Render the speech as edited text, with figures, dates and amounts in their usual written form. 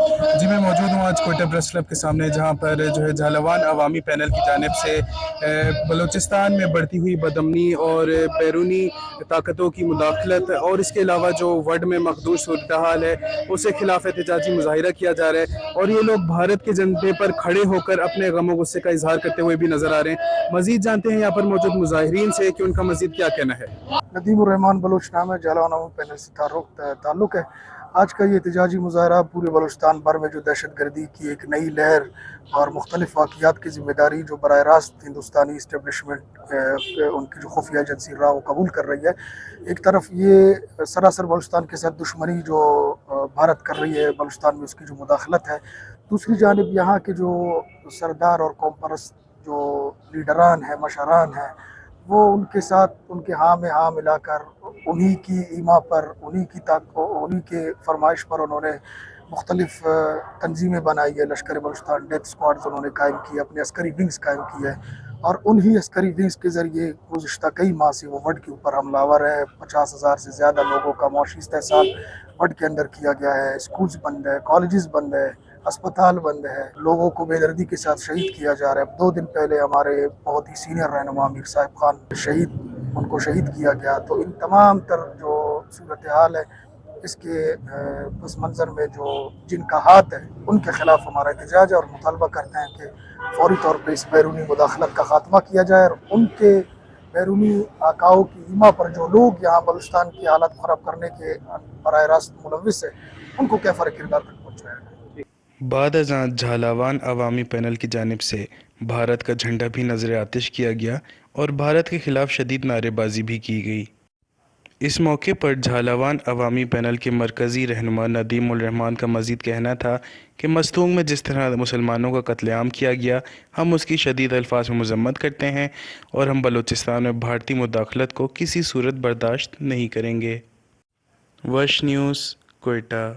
जी मैं मौजूद हूँ आज कोयटा प्रेस क्लब के सामने, जहाँ पर जो है झालावान अवामी पैनल की जानिब से बलूचिस्तान में बढ़ती हुई बदअमनी और बैरूनी ताकतों की मुदाखलत और इसके अलावा जो वर्ल्ड में मखदूश सूरत हाल है उसके खिलाफ एहतजाजी मुजाहिरा किया जा रहा है, और ये लोग भारत के झंडे पर खड़े होकर अपने गम और गुस्से का इजहार करते हुए भी नजर आ रहे हैं। मजीद जानते हैं यहाँ पर मौजूद मुजाहिरीन से कि उनका मजीद क्या कहना है। नदीमुर रहमान बलूच नाम है, झालावान पैनल से ताल्लुक़ है। आज का ये एहतजाजी मुजाहरा पूरे बलूचिस्तान भर में जो दहशत गर्दी की एक नई लहर और मुख्तलिफ वाक़ियात की ज़िम्मेदारी जो बराह रास्त हिंदुस्तानी इस्टेब्लिशमेंट उनकी जो खुफिया एजेंसी रहा वो कबूल कर रही है। एक तरफ ये सरासर बलूचिस्तान के साथ दुश्मनी जो भारत कर रही है, बलूचिस्तान में उसकी जो मुदाखलत है, दूसरी जानिब यहाँ के जो सरदार और कौम परस्त जो लीडरान हैं, मशारान हैं, वो उनके साथ उनके हाँ में हाँ मिलाकर उन्हीं की ईमा पर, उन्हीं के फरमाइश पर उन्होंने मुख्तलिफ तंजीमें बनाई है। लश्कर बलूचिस्तान डेथ स्क्वाड्स उन्होंने कायम की है, अपने अस्करी विंग्स कायम की है, और उन्हीं अस्करी विंग्स के ज़रिए गुज़िश्ता कई माह से वो वड के ऊपर हमलावर है। 50,000 से ज़्यादा लोगों का मुआशी इस्तेहसाल वड के अंदर किया गया है। स्कूल्स बंद है, कॉलेजेस बंद है, अस्पताल बंद है, लोगों को बेदर्दी के साथ शहीद किया जा रहा है। अब 2 दिन पहले हमारे बहुत ही सीनियर रहनुमा मीर साहिब खान उनको शहीद किया गया। तो इन तमाम तर जो सूरत हाल है, इसके पस मंज़र में जो जिनका हाथ है उनके ख़िलाफ़ हमारा एहतजाज है, और मुतालबा करते हैं कि फौरी तौर पर इस बैरूनी मुदाखलत का ख़ात्मा किया जाए, और उनके बैरूनी आकाओं की ईमा पर जो लोग यहाँ बलूचिस्तान की हालत ख़राब करने के बराह रास्त मुलव्विस है, उनको कैफ़र किरदार तक पहुँचाया जाए। बाद अज़ां झालावान अवामी पैनल की जानिब से भारत का झंडा भी नज़र आतिश किया गया और भारत के खिलाफ शदीद नारेबाजी भी की गई। इस मौके पर झालावान अवामी पैनल के मरकज़ी रहनुमा नदीम उल रहमान का मज़ीद कहना था कि मस्तूंग में जिस तरह मुसलमानों का कत्लेआम किया गया, हम उसकी शदीद अल्फाज में मज़म्मत करते हैं और हम बलूचिस्तान में भारतीय मुदाखलत को किसी सूरत बर्दाश्त नहीं करेंगे। वश न्यूज़, कोयटा।